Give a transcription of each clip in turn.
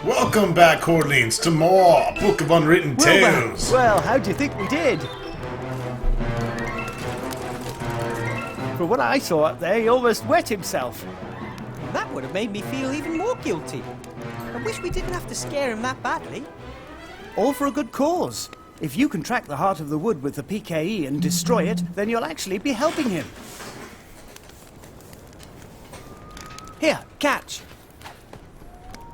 Welcome back, Cordlings, to more Book of Unwritten Tales. Well, how do you think we did? From what I saw up there, he almost wet himself. That would have made me feel even more guilty. I wish we didn't have to scare him that badly. All for a good cause. If you can track the heart of the wood with the PKE and destroy it, then you'll actually be helping him. Here, catch.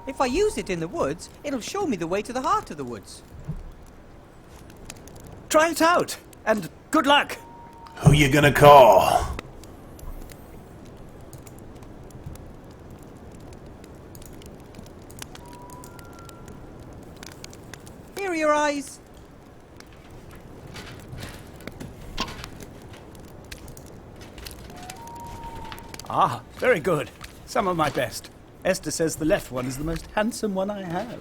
If I use it in the woods, it'll show me the way to the heart of the woods. Try it out, and good luck. Who you gonna call? Here are your eyes. Ah, very good. Some of my best. Esther says the left one is the most handsome one I have.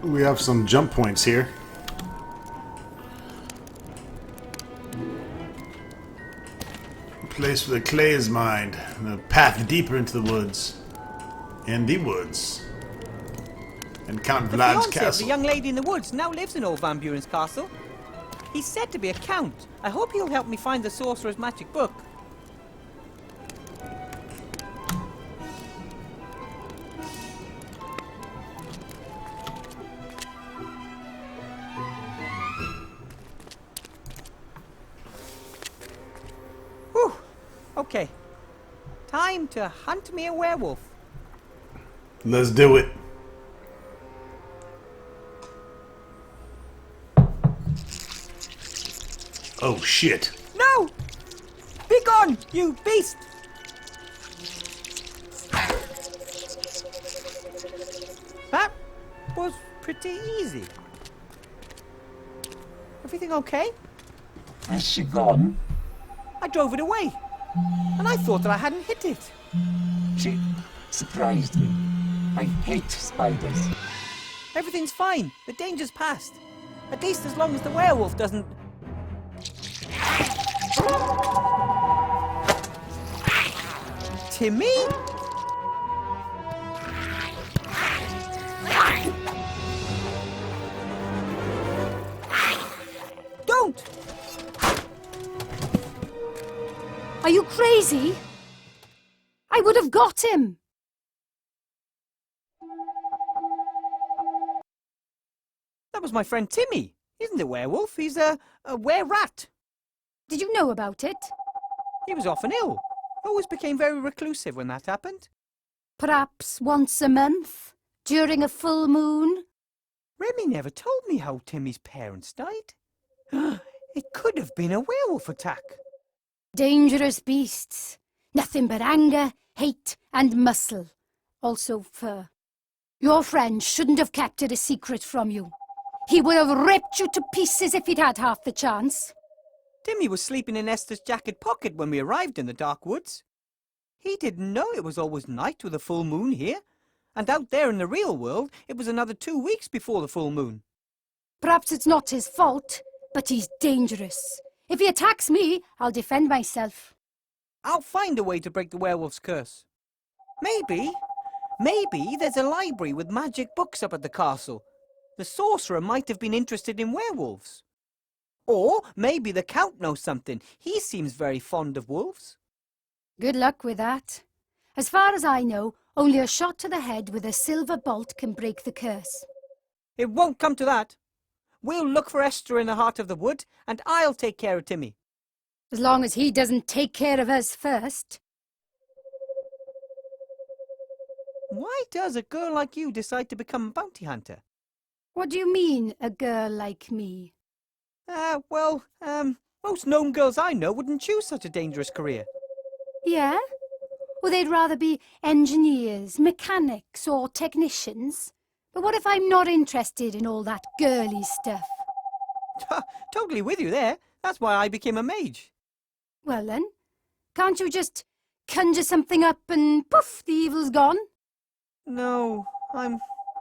We have some jump points here. A place where the clay is mined, and a path deeper into the woods. And the woods. And Count The Vlad's fiancé of the castle. young lady in the woods now lives in old Van Buren's castle. He's said to be a count. I hope he'll help me find the sorcerer's magic book. Whew. Okay. Time to hunt me a werewolf. Let's do it. Oh shit. No! Be gone, you beast! That was pretty easy. Everything okay? Has she gone? I drove it away, and I thought that I hadn't hit it. She surprised me. I hate spiders. Everything's fine. The danger's past. At least as long as the werewolf doesn't... Timmy? Don't! Are you crazy? I would have got him. That was my friend Timmy. He isn't a werewolf, he's a were-rat. Did you know about it? He was often ill. Always became very reclusive when that happened. Perhaps once a month? During a full moon? Remy never told me how Timmy's parents died. It could have been a werewolf attack. Dangerous beasts. Nothing but anger, hate and muscle. Also fur. Your friend shouldn't have kept it a secret from you. He would have ripped you to pieces if he'd had half the chance. Timmy was sleeping in Esther's jacket pocket when we arrived in the dark woods. He didn't know it was always night with a full moon here. And out there in the real world, it was another 2 weeks before the full moon. Perhaps it's not his fault, but he's dangerous. If he attacks me, I'll defend myself. I'll find a way to break the werewolf's curse. Maybe there's a library with magic books up at the castle. The sorcerer might have been interested in werewolves. Or maybe the Count knows something. He seems very fond of wolves. Good luck with that. As far as I know, only a shot to the head with a silver bolt can break the curse. It won't come to that. We'll look for Esther in the heart of the wood, and I'll take care of Timmy. As long as he doesn't take care of us first. Why does a girl like you decide to become a bounty hunter? What do you mean, a girl like me? Most gnome girls I know wouldn't choose such a dangerous career. Yeah? Or they'd rather be engineers, mechanics or technicians. But what if I'm not interested in all that girly stuff? Totally with you there. That's why I became a mage. Well then, can't you just conjure something up and poof, the evil's gone? No, I'm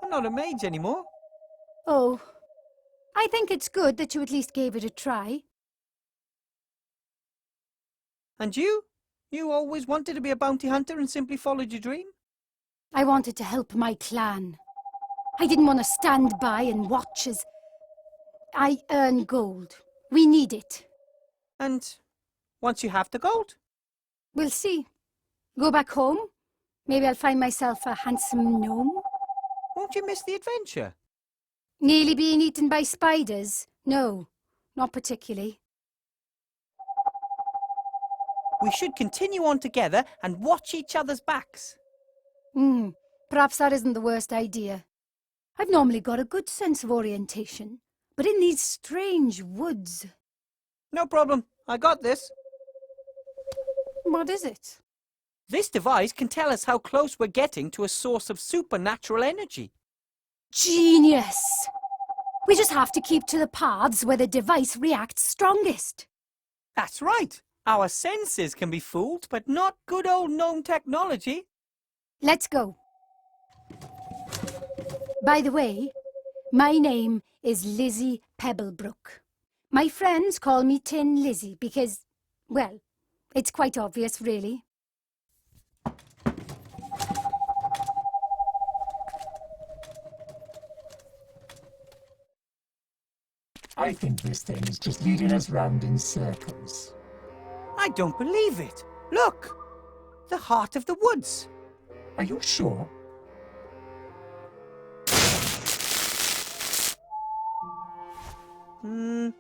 not a mage anymore. Oh, I think it's good that you at least gave it a try. And you? You always wanted to be a bounty hunter and simply followed your dream? I wanted to help my clan. I didn't want to stand by and watch as I earn gold. We need it. And once you have the gold? We'll see. Go back home. Maybe I'll find myself a handsome gnome. Won't you miss the adventure? Nearly being eaten by spiders? No, not particularly. We should continue on together and watch each other's backs. Perhaps that isn't the worst idea. I've normally got a good sense of orientation, but in these strange woods... No problem. I got this. What is it? This device can tell us how close we're getting to a source of supernatural energy. Genius! We just have to keep to the paths where the device reacts strongest. That's right. Our senses can be fooled, but not good old gnome technology. Let's go. By the way, my name is Lizzie Pebblebrook. My friends call me Tin Lizzie because, well, it's quite obvious, really. I think this thing is just leading us round in circles. I don't believe it. Look! The heart of the woods. Are you sure?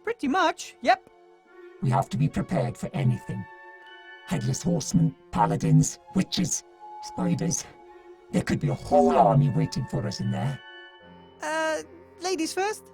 Pretty much, yep. We have to be prepared for anything. Headless horsemen, paladins, witches, spiders. There could be a whole army waiting for us in there. Ladies first?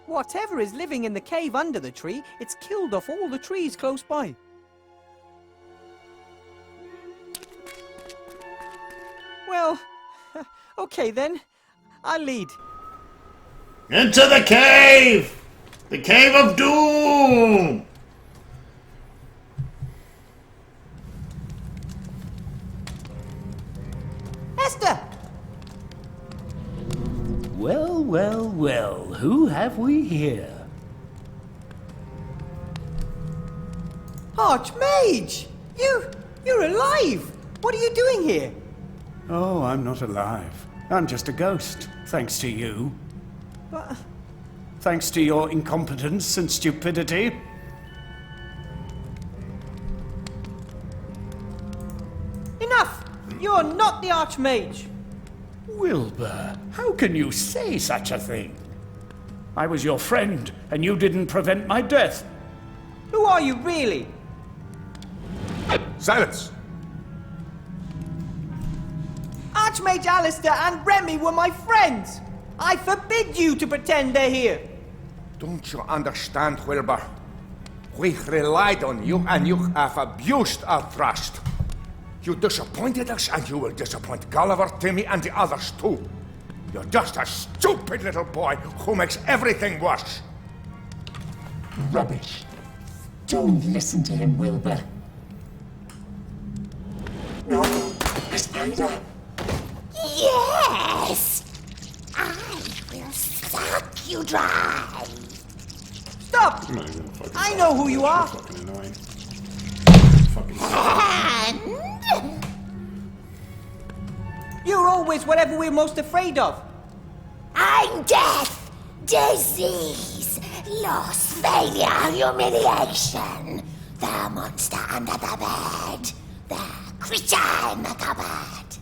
Whatever is living in the cave under the tree, it's killed off all the trees close by. Well, okay then. I'll lead. Into the cave! The cave of doom! Esther! Well, well, well, who have we here? Archmage! You're alive! What are you doing here? Oh, I'm not alive. I'm just a ghost, thanks to you. But... Thanks to your incompetence and stupidity. Enough! You're not the Archmage! Wilbur, how can you say such a thing? I was your friend, and you didn't prevent my death. Who are you really? Silence! Archmage Alistair and Remy were my friends! I forbid you to pretend they're here! Don't you understand, Wilbur? We relied on you and you have abused our trust. You disappointed us and you will disappoint Gulliver, Timmy and the others too. You're just a stupid little boy who makes everything worse. Rubbish. Don't listen to him, Wilbur. No, a spider. Yes! I will suck you dry! Stop! I'm not even gonna fucking I know who you are! Fucking annoying. Fucking And... You're always whatever we're most afraid of! I'm death, disease, loss, failure, humiliation. The monster under the bed. The creature in the cupboard.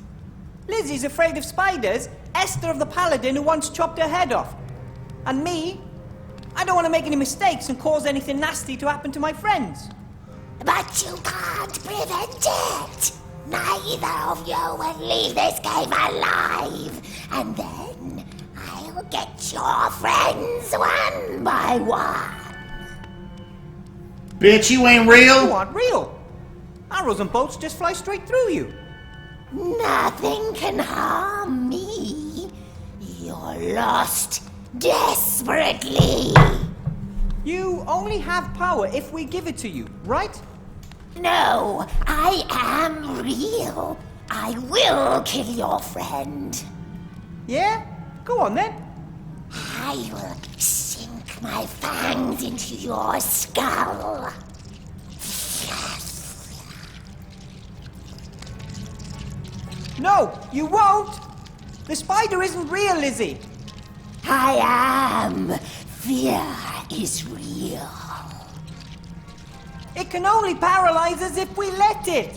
Lizzie's afraid of spiders, Esther of the Paladin who once chopped her head off. And me? I don't want to make any mistakes and cause anything nasty to happen to my friends. But you can't prevent it. Neither of you will leave this cave alive. And then I'll get your friends one by one. bitch, you ain't You real? aren't real! Arrows and bolts just fly straight through you. Nothing can harm me. You're lost desperately. You only have power if we give it to you, right? No, I am real. I will kill your friend. Yeah? Go on then. I will sink my fangs into your skull. No, you won't! The spider isn't real, Lizzie! I am. Fear is real. It can only paralyze us if we let it!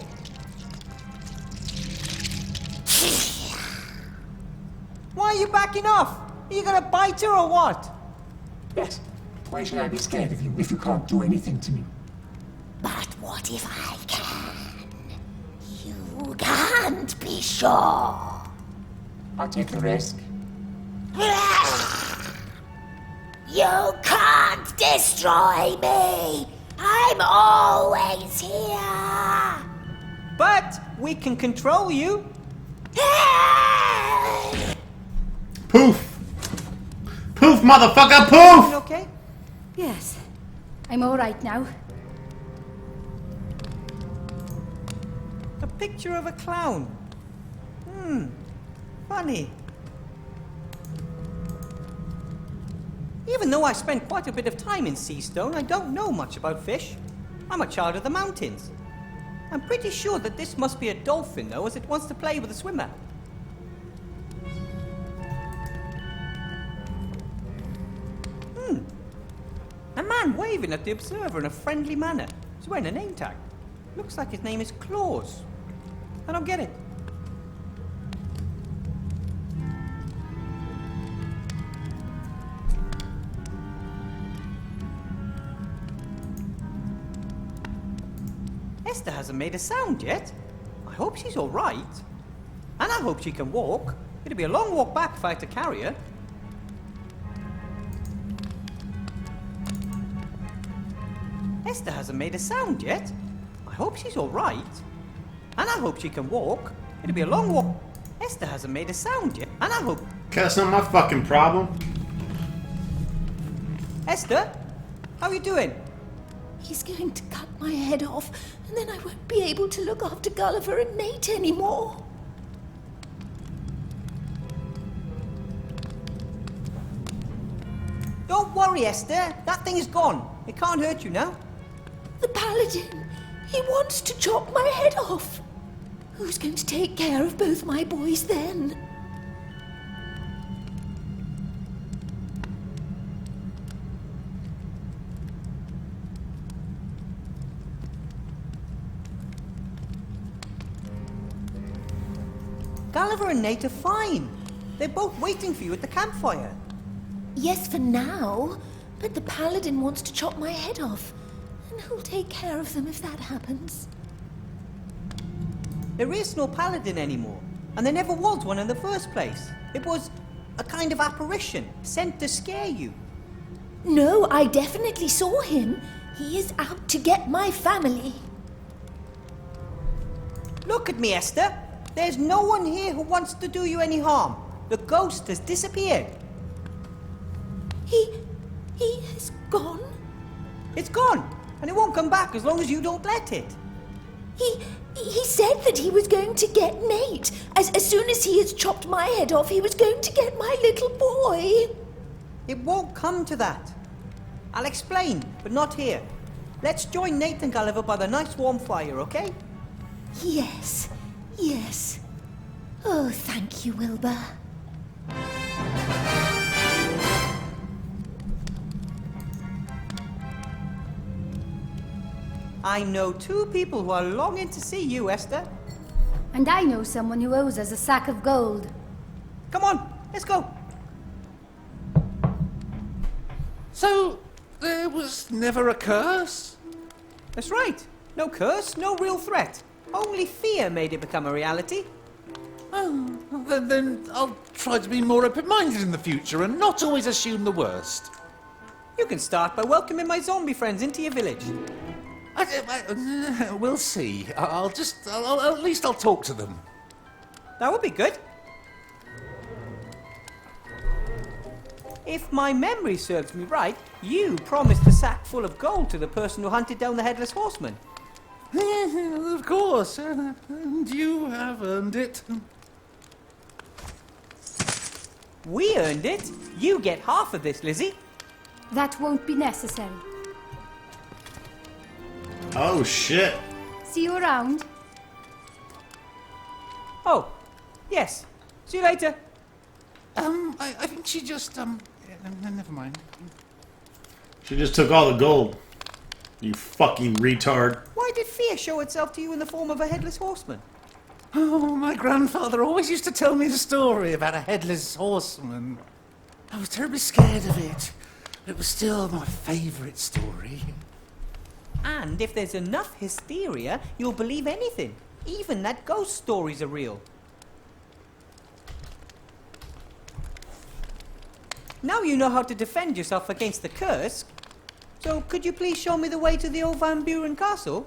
Why are you backing off? Are you gonna bite her or what? Yes. Why should I be scared of you if you can't do anything to me? But what if I can? You can't be sure. I'll take the risk. You can't destroy me. I'm always here. But we can control you. Poof! Poof, motherfucker, You poof! okay? Yes, I'm all right now. A picture of a clown. Funny. Even though I spent quite a bit of time in Seastone, I don't know much about fish. I'm a child of the mountains. I'm pretty sure that this must be a dolphin, though, as it wants to play with a swimmer. A man waving at the observer in a friendly manner. He's wearing a name tag. Looks like his name is Claus. I don't get it. Esther hasn't made a sound yet. I hope she's all right. And I hope she can walk. It'll be a long walk back if I had to carry her. Esther hasn't made a sound yet. I hope she's all right. And I hope she can walk. It'll be a long walk. Esther hasn't made a sound yet. And I hope... Okay, that's not my fucking problem. Esther? How are you doing? He's going to cut my head off, and then I won't be able to look after Gulliver and Nate anymore. Don't worry, Esther. That thing is gone. It can't hurt you now. The Paladin, he wants to chop my head off. Who's going to take care of both my boys then? Gulliver and Nate are fine. They're both waiting for you at the campfire. Yes, for now. But the Paladin wants to chop my head off. And who'll take care of them if that happens? There is no paladin anymore, and there never was one in the first place. It was a kind of apparition sent to scare you. No, I definitely saw him. He is out to get my family. Look at me, Esther. There's no one here who wants to do you any harm. The ghost has disappeared. He has gone? It's gone, and it won't come back as long as you don't let it. He said that he was going to get Nate. As soon as he has chopped my head off, he was going to get my little boy. It won't come to that. I'll explain, but not here. Let's join Nate and Gulliver by the nice warm fire, okay? Yes, yes. Oh, thank you, Wilbur. I know two people who are longing to see you, Esther. And I know someone who owes us a sack of gold. Come on, let's go. So, there was never a curse? That's right. No curse, no real threat. Only fear made it become a reality. Oh, then I'll try to be more open-minded in the future and not always assume the worst. You can start by welcoming my zombie friends into your village. We'll see. At least I'll talk to them. That would be good. If my memory serves me right, you promised a sack full of gold to the person who hunted down the Headless Horseman. Of course, and you have earned it. We earned it. You get half of this, Lizzie. That won't be necessary. Oh, shit. See you around. Oh, yes. See you later. I think she just, never mind. She just took all the gold. You fucking retard. Why did fear show itself to you in the form of a Headless Horseman? Oh, my grandfather always used to tell me the story about a headless horseman. I was terribly scared of it. It was still my favourite story. And if there's enough hysteria, you'll believe anything. Even that ghost stories are real. Now you know how to defend yourself against the curse. So could you please show me the way to the old Van Buren castle?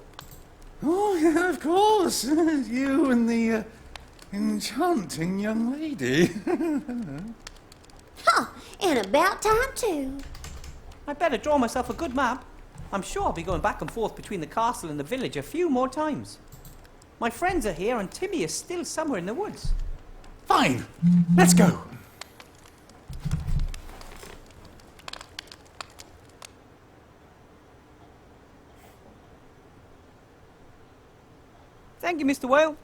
Oh, yeah, of course. You and the enchanting young lady. Huh, and about time too. I'd better draw myself a good map. I'm sure I'll be going back and forth between the castle and the village a few more times. My friends are here and Timmy is still somewhere in the woods. Fine, let's go. Thank you, Mr. Whale.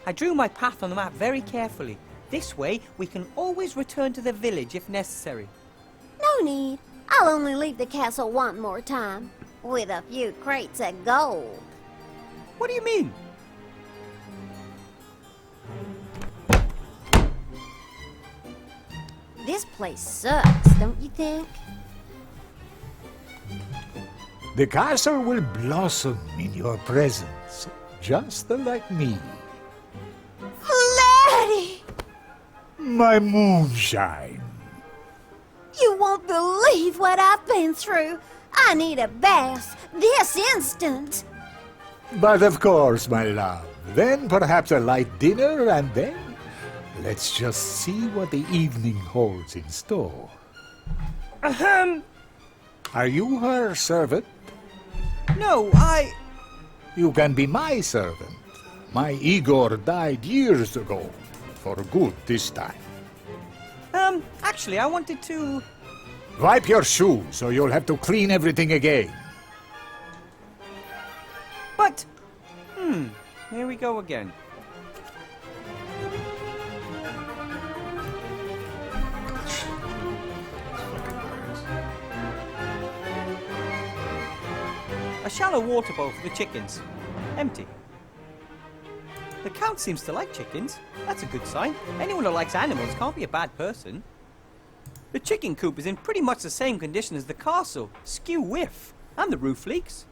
I drew my path on the map very carefully. This way, we can always return to the village if necessary. No need. I'll only leave the castle one more time, with a few crates of gold. What do you mean? This place sucks, don't you think? The castle will blossom in your presence, just like me. Vladi! My moonshine. You won't believe what I've been through. I need a bath this instant. But of course, my love. Then perhaps a light dinner, and then let's just see what the evening holds in store. Ahem. Are you her servant? No, You can be my servant. My Igor died years ago. For good this time. Actually, I wanted to... Wipe your shoes, or you'll have to clean everything again. But... here we go again. A shallow water bowl for the chickens. Empty. The Count seems to like chickens. That's a good sign. Anyone who likes animals can't be a bad person. The chicken coop is in pretty much the same condition as the castle. Skew whiff. And the roof leaks.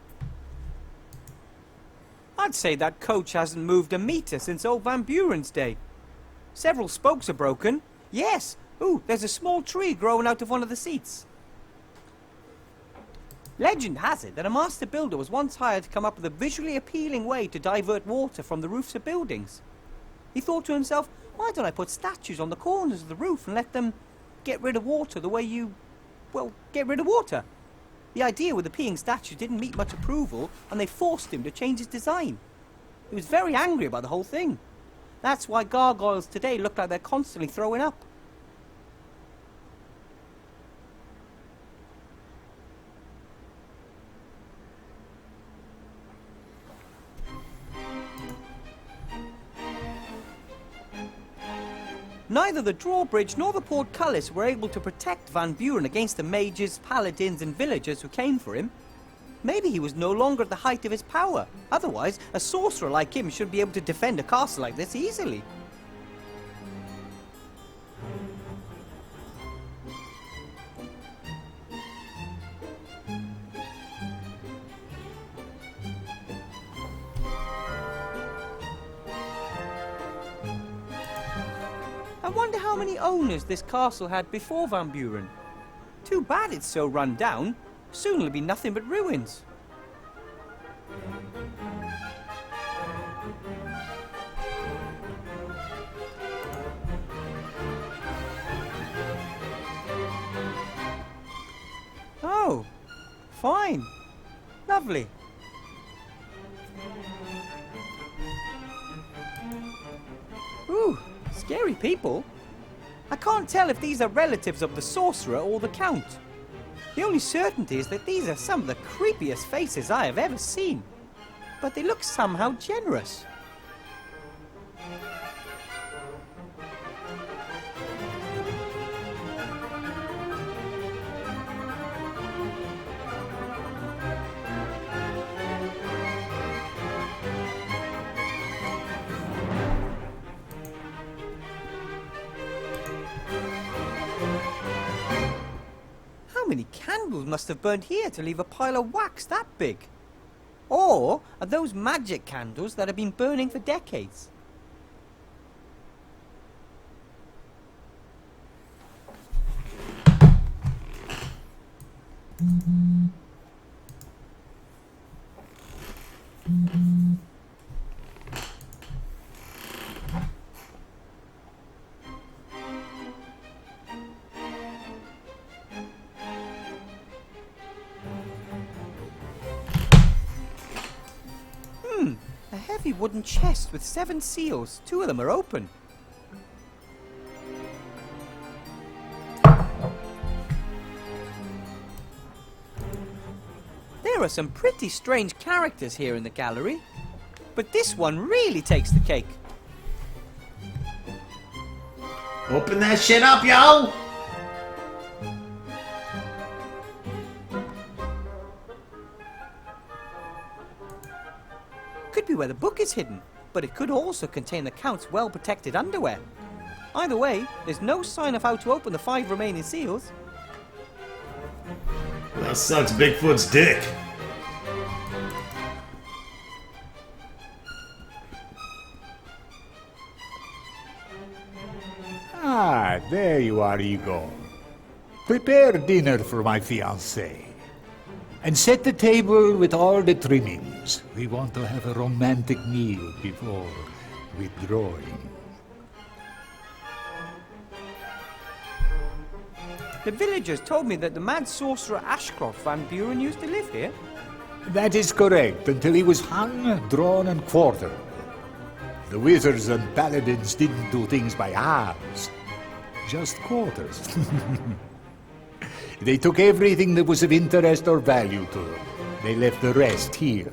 I'd say that coach hasn't moved a metre since old Van Buren's day. Several spokes are broken. Yes. Ooh, there's a small tree growing out of one of the seats. Legend has it that a master builder was once hired to come up with a visually appealing way to divert water from the roofs of buildings. He thought to himself, why don't I put statues on the corners of the roof and let them get rid of water the way you, well, get rid of water? The idea with the peeing statues didn't meet much approval, and they forced him to change his design. He was very angry about the whole thing. That's why gargoyles today look like they're constantly throwing up. Neither the drawbridge nor the portcullis were able to protect Van Buren against the mages, paladins and villagers who came for him. Maybe he was no longer at the height of his power. Otherwise, a sorcerer like him should be able to defend a castle like this easily. I wonder how many owners this castle had before Van Buren. Too bad it's so run down. Soon it'll be nothing but ruins. fine. Lovely. Ooh, scary people. I can't tell if these are relatives of the sorcerer or the count. The only certainty is that these are some of the creepiest faces I have ever seen. But they look somehow generous. How many candles must have burned here to leave a pile of wax that big? Or are those magic candles that have been burning for decades? A heavy wooden chest with 7 seals. 2 of them are open. There are some pretty strange characters here in the gallery, but this one really takes the cake. Open that shit up, yo! Could be where the book is hidden, but it could also contain the Count's well-protected underwear. Either way, there's no sign of how to open the 5 remaining seals. That sucks Bigfoot's dick. Ah, there you are, Igor. Prepare dinner for my fiancée. And set the table with all the trimmings. We want to have a romantic meal before withdrawing. The villagers told me that the mad sorcerer Ashcroft Van Buren used to live here. That is correct, until he was hung, drawn, and quartered. The wizards and paladins didn't do things by halves, just quarters. They took everything that was of interest or value to them. They left the rest here.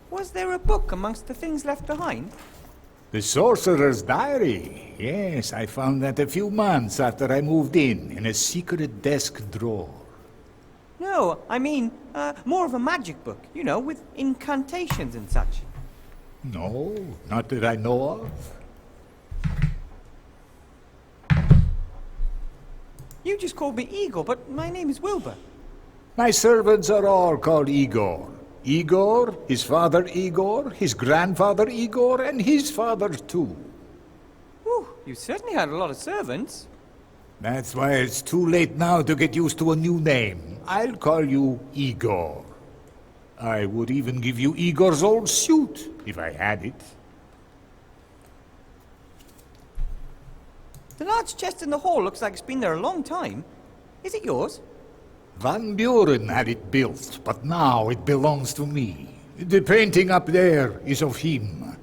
Was there a book amongst the things left behind? The Sorcerer's Diary. Yes, I found that a few months after I moved in a secret desk drawer. No, I mean, more of a magic book, you know, with incantations and such. No, not that I know of. You just called me Igor, but my name is Wilbur. My servants are all called Igor. Igor, his father Igor, his grandfather Igor, and his father too. Whew, you certainly had a lot of servants. That's why it's too late now to get used to a new name. I'll call you Igor. I would even give you Igor's old suit, if I had it. The large chest in the hall looks like it's been there a long time. Is it yours? Van Buren had it built, but now it belongs to me. The painting up there is of him.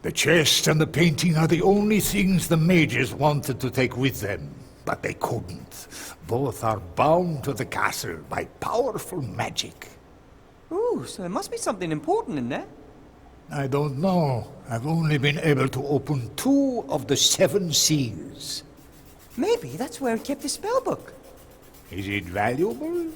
The chest and the painting are the only things the mages wanted to take with them, but they couldn't. Both are bound to the castle by powerful magic. Ooh, so there must be something important in there. I don't know. I've only been able to open 2 of the 7 seals. Maybe that's where he kept his spellbook. Is it valuable?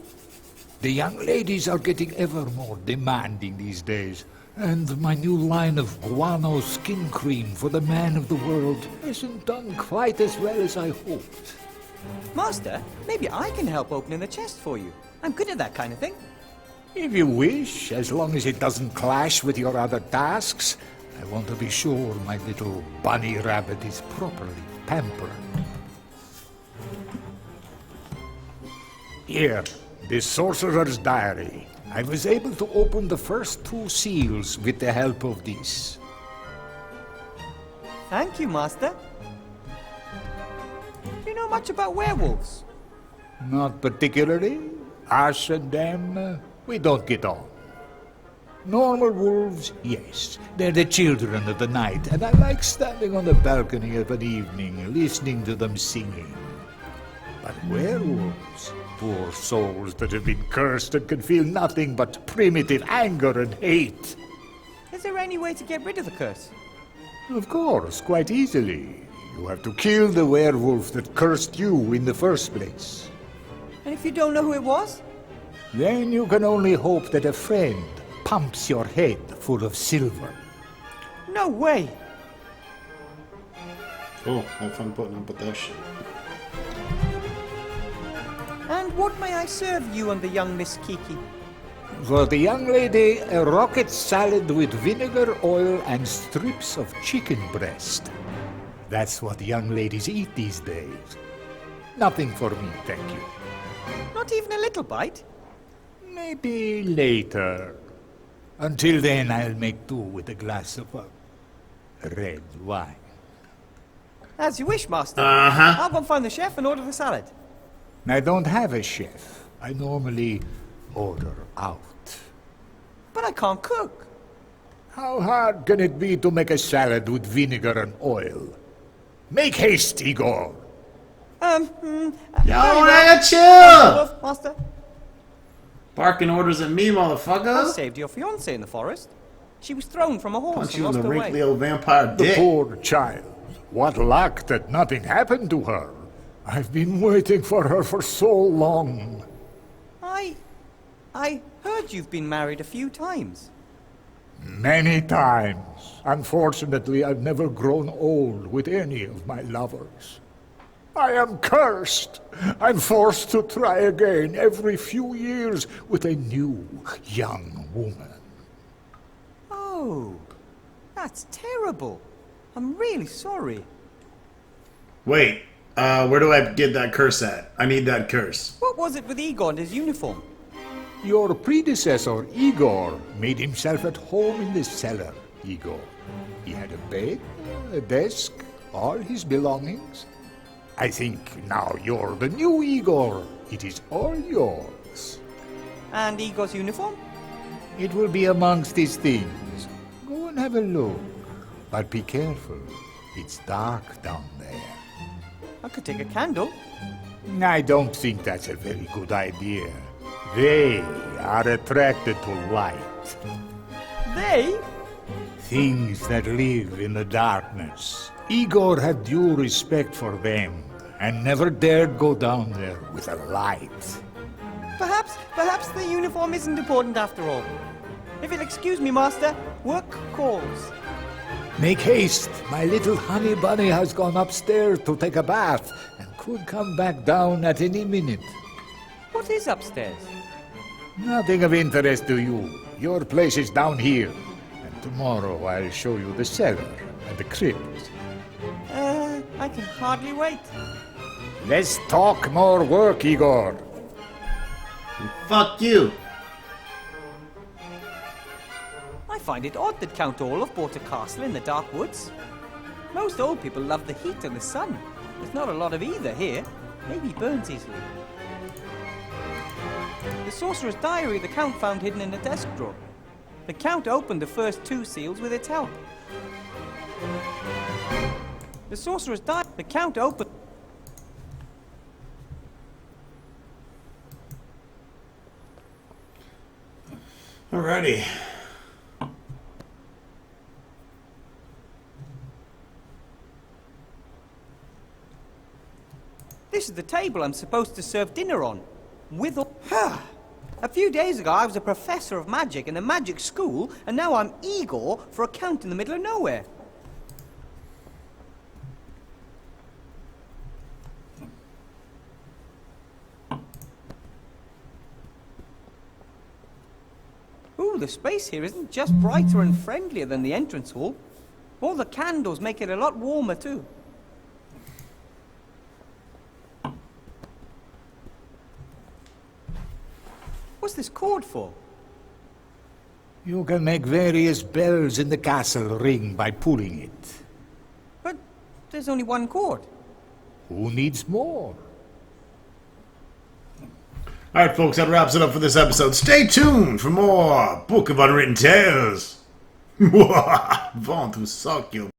The young ladies are getting ever more demanding these days, and my new line of guano skin cream for the man of the world hasn't done quite as well as I hoped. Master, maybe I can help opening the chest for you. I'm good at that kind of thing. If you wish, as long as it doesn't clash with your other tasks. I want to be sure my little bunny rabbit is properly pampered. Here, the Sorcerer's Diary. I was able to open the first 2 seals with the help of this. Thank you, Master. Do you know much about werewolves? Not particularly. Us and them, we don't get on. Normal wolves, yes. They're the children of the night, and I like standing on the balcony of an evening, listening to them singing. But werewolves, poor souls that have been cursed and can feel nothing but primitive anger and hate. Is there any way to get rid of the curse? Of course, quite easily. You have to kill the werewolf that cursed you in the first place. And if you don't know who it was? Then you can only hope that a friend pumps your head full of silver. No way! Cool. Have fun putting up with that shit. And what may I serve you and the young Miss Kiki? For the young lady, a rocket salad with vinegar, oil, and strips of chicken breast. That's what young ladies eat these days. Nothing for me, thank you. Not even a little bite? Maybe later. Until then, I'll make do with a glass of red wine. As you wish, Master. Uh-huh. I'll go and find the chef and order the salad. I don't have a chef. I normally order out. But I can't cook. How hard can it be to make a salad with vinegar and oil? Make haste, Igor! Yo, very man, chill! well, Master. Barking orders at me, I motherfucker. saved your fiancée in the forest. She was thrown from a horse Punch and you in lost the her wrinkly way. old vampire The dick. poor child. What luck that nothing happened to her. I've been waiting for her for so long. I heard you've been married a few times. Many times. Unfortunately, I've never grown old with any of my lovers. I am cursed. I'm forced to try again every few years with a new, young woman. Oh, that's terrible. I'm really sorry. Wait, where do I get that curse at? I need that curse. What was it with Igor and his uniform? Your predecessor, Igor, made himself at home in the cellar, Igor. He had a bed, a desk, all his belongings. I think now you're the new Igor. It is all yours. And Igor's uniform? It will be amongst his things. Go and have a look. But be careful. It's dark down there. I could take a candle. I don't think that's a very good idea. They are attracted to light. They? Things that live in the darkness. Igor had due respect for them, and never dared go down there with a light. Perhaps the uniform isn't important after all. If you'll excuse me, Master, work calls. Make haste! My little honey bunny has gone upstairs to take a bath, and could come back down at any minute. What is upstairs? Nothing of interest to you. Your place is down here. And tomorrow I'll show you the cellar and the crypt. I can hardly wait. Let's talk more work, Igor. Fuck you. I find it odd that Count Olaf bought a castle in the dark woods. Most old people love the heat and the sun. There's not a lot of either here. Maybe he burns easily. The sorcerer's diary the Count found hidden in a desk drawer. The Count opened the first 2 seals with its help. The sorcerer's diary the Count opened... Alrighty. This is the table I'm supposed to serve dinner on. With all... A few days ago, I was a professor of magic in a magic school, and now I'm Igor for a count in the middle of nowhere. Ooh, the space here isn't just brighter and friendlier than the entrance hall. All the candles make it a lot warmer, too. What's this cord for? You can make various bells in the castle ring by pulling it. But there's only one cord. Who needs more? Alright, folks, that wraps it up for this episode. Stay tuned for more Book of Unwritten Tales. Vont vous suck, you